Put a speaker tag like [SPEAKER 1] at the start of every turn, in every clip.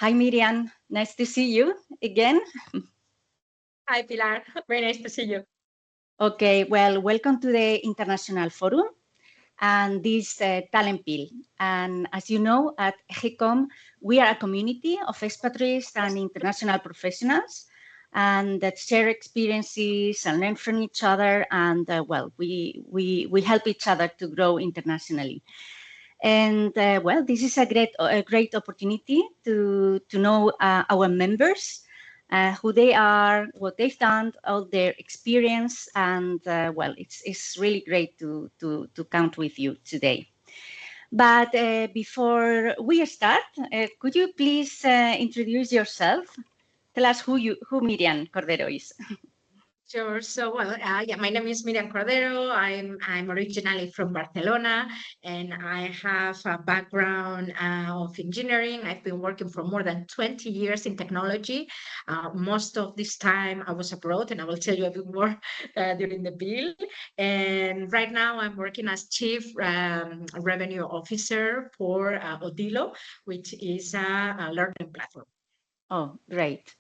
[SPEAKER 1] Hi, Miriam. Nice to see you again.
[SPEAKER 2] Hi, Pilar. Very nice to see you.
[SPEAKER 1] Okay, well, welcome to the International Forum and this Talent Pool. And as you know, at EJE&CON, we are a community of expatriates and international professionals and that share experiences and learn from each other. And well, we help each other to grow internationally. And well, this is a great opportunity to know our members, who they are, what they've done, all their experience, and well, it's really great to count with you today. But before we start, could you please introduce yourself? Tell us who Miriam Cordero is.
[SPEAKER 2] Sure. So, well, yeah, my name is Miriam Cordero. I'm originally from Barcelona, and I have a background of engineering. I've been working for more than 20 years in technology. Most of this time I was abroad, and I will tell you a bit more during the bill. And right now I'm working as Chief Revenue Officer for Odilo, which is a learning platform.
[SPEAKER 1] Oh, great.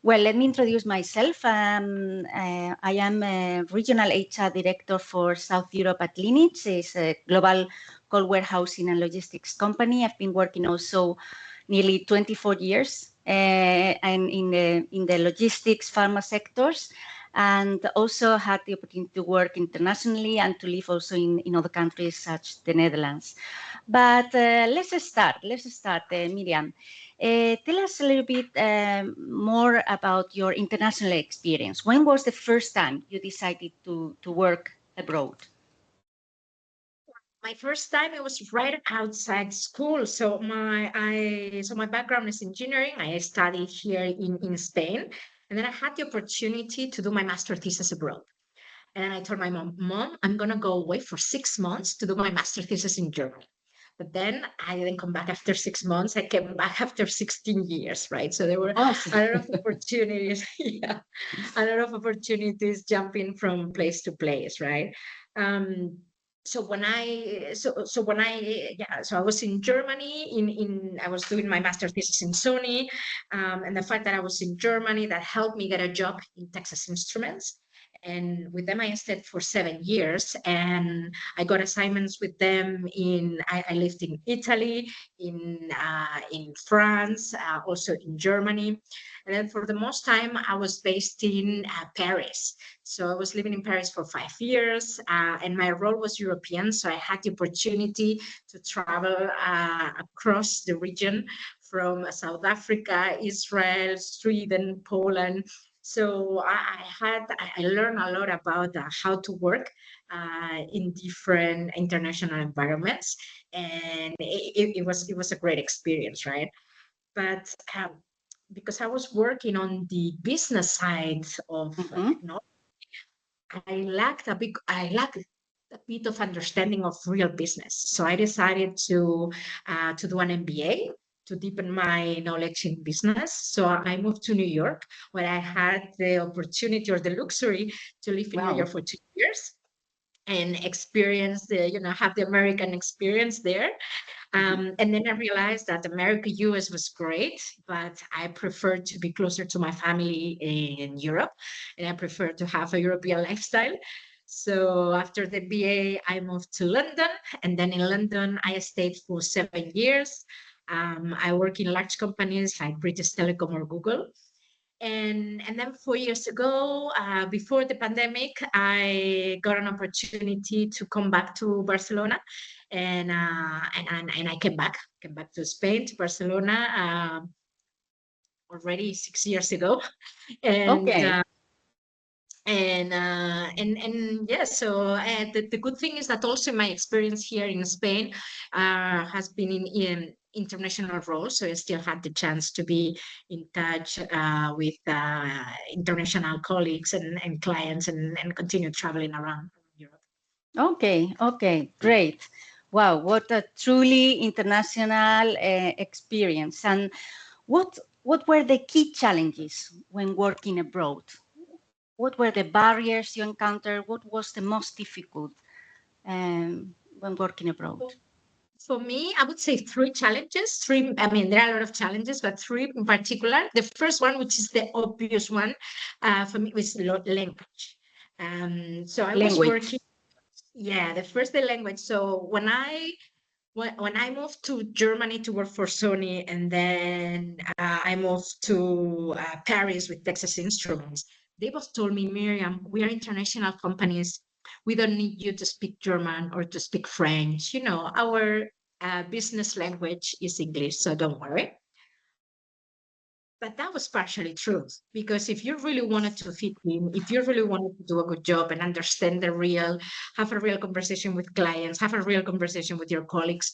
[SPEAKER 1] Well, let me introduce myself. I am a Regional HR Director for South Europe at Lineage. It's a global cold warehousing and logistics company. I've been working also nearly 24 years and in the logistics, pharma sectors, and also had the opportunity to work internationally and to live also in other countries such the Netherlands. But let's start, Miriam. Tell us a little bit more about your international experience. When was the first time you decided to work abroad?
[SPEAKER 2] My first time it was right outside school. So my background is engineering. I studied here in Spain, and then I had the opportunity to do my master thesis abroad. And I told my mom, I'm gonna go away for 6 months to do my master thesis in Germany. But then I didn't come back after 6 months. I came back after 16 years, right? So there were a lot of opportunities. Yeah, a lot of opportunities jumping from place to place, right? Um, so I was in Germany in I was doing my master thesis in Sony, and the fact that I was in Germany that helped me get a job in Texas Instruments. And with them, I stayed for 7 years, and I got assignments with them I lived in Italy, in France, also in Germany. And then for the most time, I was based in Paris. So I was living in Paris for 5 years, and my role was European. So I had the opportunity to travel across the region from South Africa, Israel, Sweden, Poland. So I learned a lot about how to work in different international environments, and it was a great experience, right? But because I was working on the business side of technology, I lacked a bit of understanding of real business. So I decided to do an MBA to deepen my knowledge in business. So I moved to New York, where I had the opportunity or the luxury to live in New York for 2 years and experience have the American experience there. And then I realized that America, US was great, but I preferred to be closer to my family in Europe, and I prefer to have a European lifestyle. So after the BA, I moved to London, and then in London, I stayed for 7 years. I work in large companies like British Telecom or Google. And then 4 years ago, before the pandemic, I got an opportunity to come back to Barcelona, and I came back to Spain, to Barcelona, already 6 years ago. And
[SPEAKER 1] Okay.
[SPEAKER 2] Yes, so the good thing is that also my experience here in Spain has been in international roles, so I still had the chance to be in touch with international colleagues and clients, and continue traveling around Europe.
[SPEAKER 1] Okay, great. Wow, what a truly international experience. And what were the key challenges when working abroad? What were the barriers you encountered? What was the most difficult when working abroad?
[SPEAKER 2] For me, I would say three challenges. I mean, there are a lot of challenges, but three in particular. The first one, which is the obvious one for me, was language. So I was
[SPEAKER 1] Language.
[SPEAKER 2] working, the first, the language. So when I moved to Germany to work for Sony, and then I moved to Paris with Texas Instruments, they both told me, Miriam, we are international companies. We don't need you to speak German or to speak French. Our business language is English, so don't worry. But that was partially true, because if you really wanted to fit in, if you really wanted to do a good job and understand have a real conversation with clients, have a real conversation with your colleagues,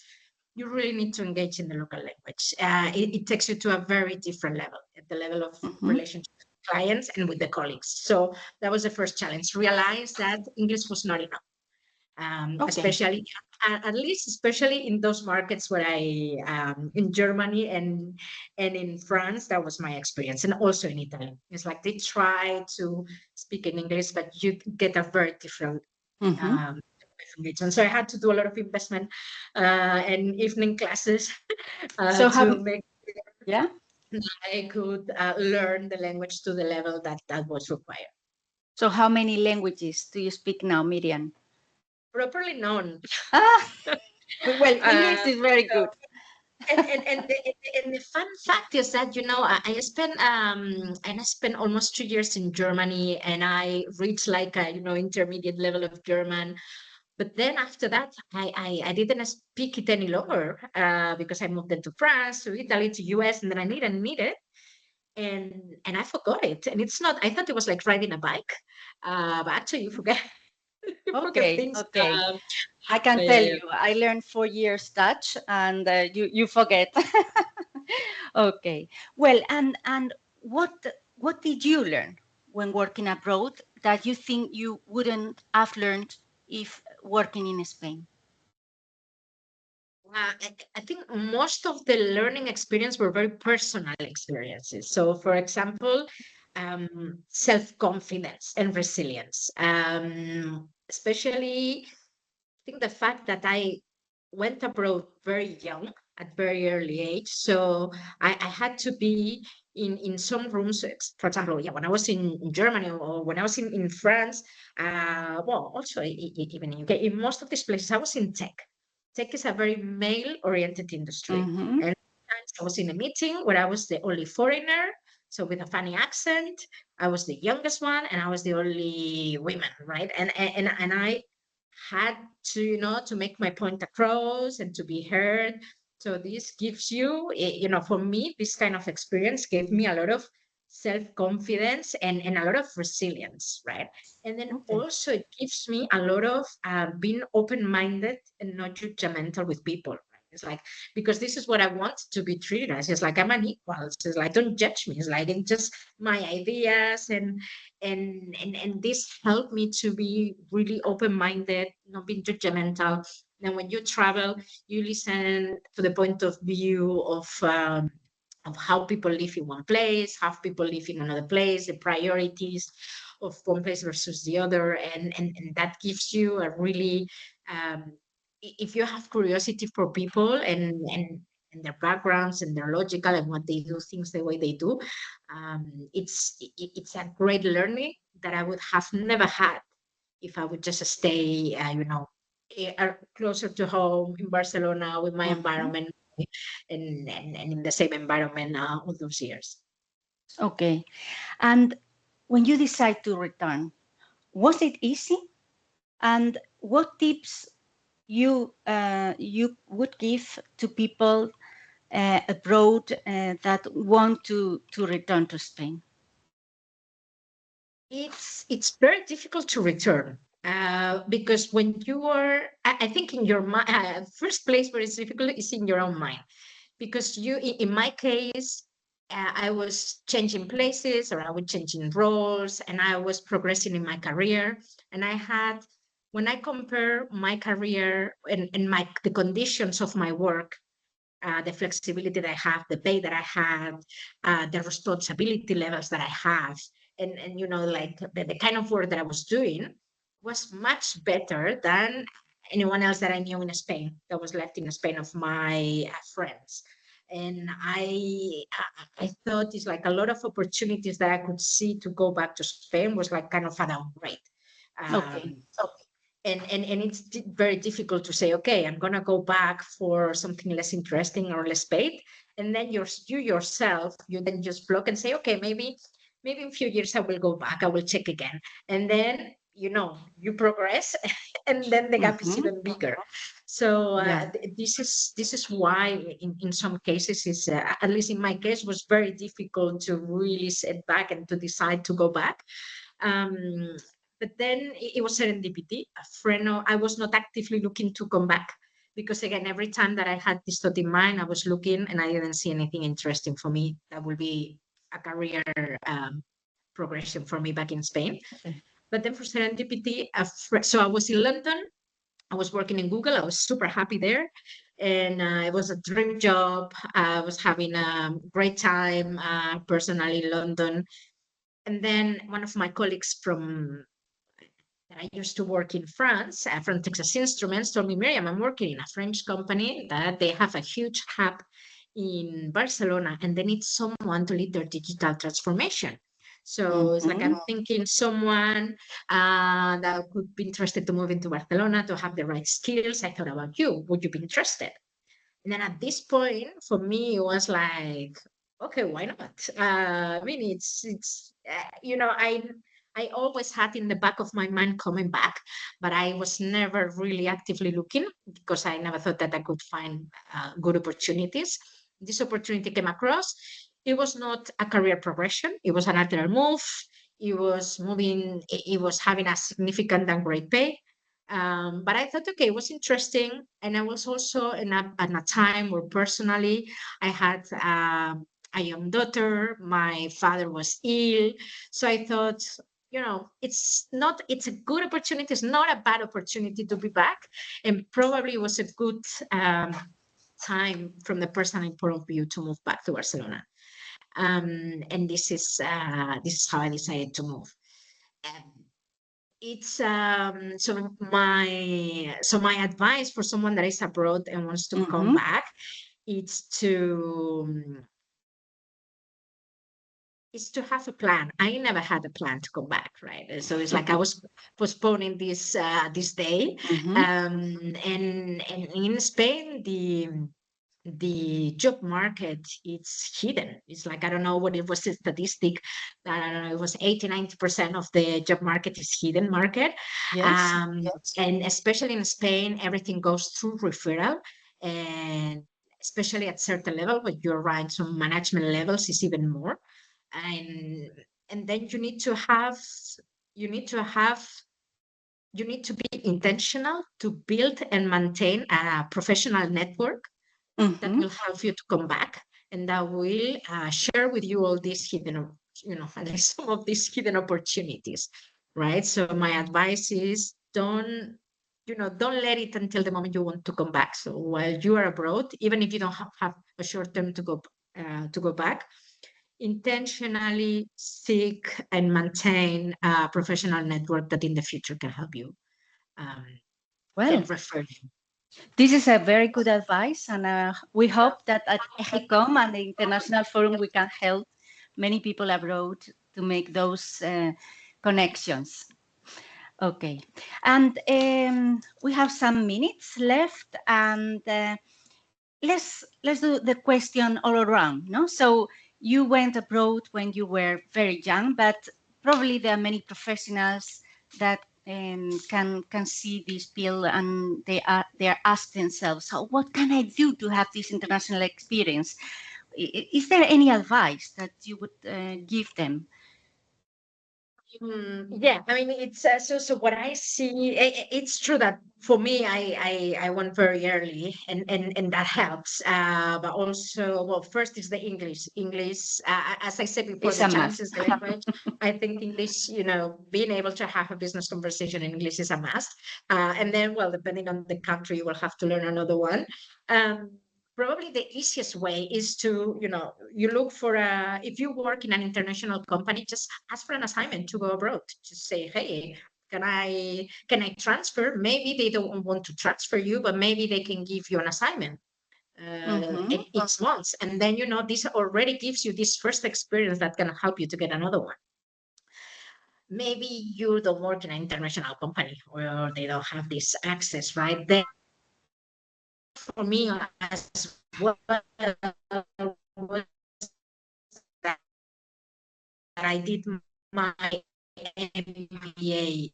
[SPEAKER 2] you really need to engage in the local language. It takes you to a very different level, at the level of relationship with clients and with the colleagues. So that was the first challenge. Realize that English was not enough. Especially, at least, especially in those markets where in Germany and in France, that was my experience, and also in Italy. It's like they try to speak in English, but you get a very different engagement. So I had to do a lot of investment and evening classes to make sure I could learn the language to the level that was required.
[SPEAKER 1] So how many languages do you speak now, Miriam?
[SPEAKER 2] Properly none.
[SPEAKER 1] Well, English is very good.
[SPEAKER 2] And the fun fact is that I spent almost 2 years in Germany, and I reached like a intermediate level of German. But then after that, I didn't speak it any longer because I moved into France, to Italy, to US, and then I need it. And I forgot it. And it's not, I thought it was like riding a bike, but actually you forget.
[SPEAKER 1] Okay. I can tell you, I learned 4 years Dutch, and you forget. Okay. Well, and what did you learn when working abroad that you think you wouldn't have learned if working in Spain?
[SPEAKER 2] I think most of the learning experience were very personal experiences. So, for example, self-confidence and resilience. Especially, I think the fact that I went abroad very young, at very early age. So I had to be in some rooms. For example, when I was in Germany, or when I was in France, also even in UK, in most of these places, I was in tech. Tech is a very male-oriented industry. And sometimes I was in a meeting where I was the only foreigner, so with a funny accent. I was the youngest one, and I was the only woman, right? And I had to to make my point across and to be heard. So this gives you, for me, this kind of experience gave me a lot of self-confidence and a lot of resilience, right? And then also it gives me a lot of being open-minded and not judgmental with people. It's like, because this is what I want to be treated as. It's like I'm an equal. It's like, don't judge me. It's like, it's just my ideas, and this helped me to be really open-minded, not being judgmental. And when you travel, you listen to the point of view of how people live in one place, how people live in another place, the priorities of one place versus the other, and that gives you a really if you have curiosity for people and their backgrounds and their logical and what they do things the way they do, it's a great learning that I would have never had if I would just stay, closer to home in Barcelona with my environment and in the same environment all those years.
[SPEAKER 1] Okay. And when you decide to return, was it easy? And what tips you would give to people abroad that want to return to Spain?
[SPEAKER 2] It's very difficult to return because when you are, I think in your mind, first place where it's difficult is in your own mind, because in my case, I was changing places, or I was changing roles, and I was progressing in my career. And when I compare my career and the conditions of my work, the flexibility that I have, the pay that I have, the responsibility levels that I have, and like the kind of work that I was doing was much better than anyone else that I knew in Spain that was left in Spain of my friends. And I thought it's like a lot of opportunities that I could see to go back to Spain was like kind of a downgrade.
[SPEAKER 1] Okay.
[SPEAKER 2] And it's very difficult to say, okay, I'm gonna go back for something less interesting or less paid, and then you yourself, you then just block and say, okay, maybe in a few years I will go back, I will check again, and then you progress, and then the gap is even bigger. So this is why in some cases is at least in my case was very difficult to really sit back and to decide to go back. But then it was serendipity. I was not actively looking to come back because, again, every time that I had this thought in mind, I was looking and I didn't see anything interesting for me that would be a career progression for me back in Spain. But then for serendipity, so I was in London. I was working in Google. I was super happy there. And it was a dream job. I was having a great time personally in London. And then one of my colleagues that I used to work in France, from Texas Instruments, told me, Miriam, I'm working in a French company that they have a huge hub in Barcelona, and they need someone to lead their digital transformation. So it's like I'm thinking someone that could be interested to move into Barcelona, to have the right skills. I thought about you. Would you be interested? And then at this point, for me, it was like, okay, why not? I mean, it's I always had in the back of my mind coming back, but I was never really actively looking because I never thought that I could find good opportunities. This opportunity came across. It was not a career progression. It was a lateral move. It was moving. It was having a significant and great pay. But I thought, okay, it was interesting. And I was also in a time where personally I had a young daughter. My father was ill. So I thought, it's a good opportunity. It's not a bad opportunity to be back. And probably it was a good time from the personal point of view to move back to Barcelona. And this is how I decided to move. It's so my advice for someone that is abroad and wants to come back, it's to have a plan. I never had a plan to come back, right? So it's like I was postponing this day. And in Spain, the job market, it's hidden. It's like, I don't know what it was, a statistic that, I don't know, it was 80-90% of the job market is hidden market.
[SPEAKER 1] Yes.
[SPEAKER 2] And especially in Spain, everything goes through referral, and especially at certain level, but you're right, some management levels is even more. And then you need to be intentional to build and maintain a professional network that will help you to come back, and that will share with you all these hidden, at least some of these hidden opportunities, right? So my advice is don't let it until the moment you want to come back. So while you are abroad, even if you don't have a short term to go back, intentionally seek and maintain a professional network that in the future can help you and refer you.
[SPEAKER 1] This is a very good advice, and we hope that at EJE&CON and the International Forum we can help many people abroad to make those connections. Okay, and we have some minutes left, and let's do the question all around. No, so you went abroad when you were very young, but probably there are many professionals that can see this bill, and they ask themselves, so what can I do to have this international experience? Is there any advice that you would give them?
[SPEAKER 2] Yeah, I mean, it's so what I see. It's true that for me, I went very early, and that helps. But also, well, first is the English. As I said before, the chances, the language. I think English, being able to have a business conversation in English is a must. And then, well, depending on the country, you will have to learn another one. Probably the easiest way is to, you look for if you work in an international company, just ask for an assignment to go abroad. Just say, hey, Can I transfer? Maybe they don't want to transfer you, but maybe they can give you an assignment in each month. And then, this already gives you this first experience that can help you to get another one. Maybe you don't work in an international company or they don't have this access, right? Then for me as well, was that I did my MBA,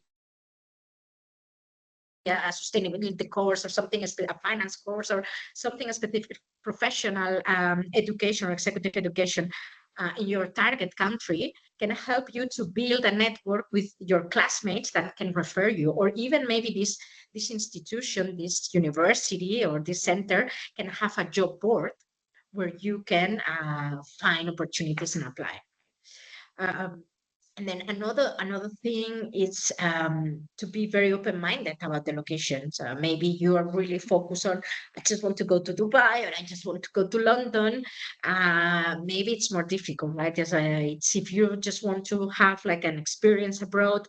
[SPEAKER 2] a sustainability course or something, a finance course or something, a specific professional education or executive education in your target country can help you to build a network with your classmates that can refer you, or even maybe this institution, this university or this center can have a job board where you can find opportunities and apply. And then another thing is to be very open-minded about the locations. Maybe you are really focused on, I just want to go to Dubai or I just want to go to London. Maybe it's more difficult, right? It's if you just want to have like an experience abroad,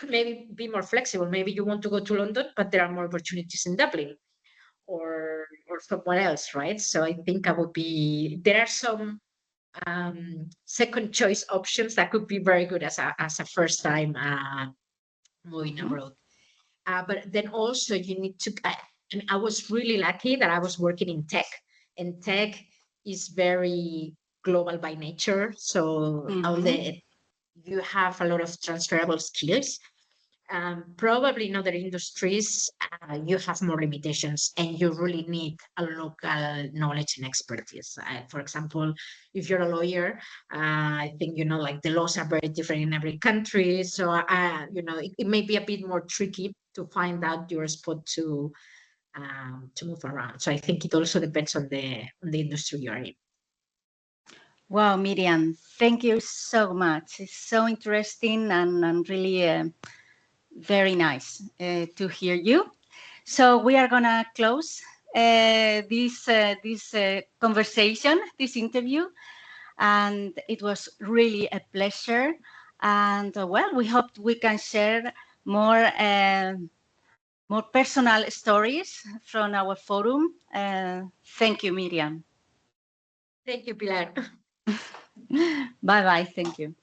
[SPEAKER 2] maybe be more flexible. Maybe you want to go to London, but there are more opportunities in Dublin or somewhere else, right? So I think there are some second choice options that could be very good as a first time moving abroad. But then also you need to, I was really lucky that I was working in tech, and tech is very global by nature. So you have a lot of transferable skills. Probably in other industries, you have more limitations and you really need a local knowledge and expertise. For example, if you're a lawyer, I think, like the laws are very different in every country. So, it may be a bit more tricky to find out your spot to move around. So I think it also depends on the industry you're in.
[SPEAKER 1] Wow, Miriam, thank you so much. It's so interesting and really very nice to hear you. So we are gonna close this conversation, this interview, and it was really a pleasure. And well, we hope we can share more personal stories from our forum. Thank you, Miriam.
[SPEAKER 2] Thank you, Pilar.
[SPEAKER 1] Bye bye. Thank you.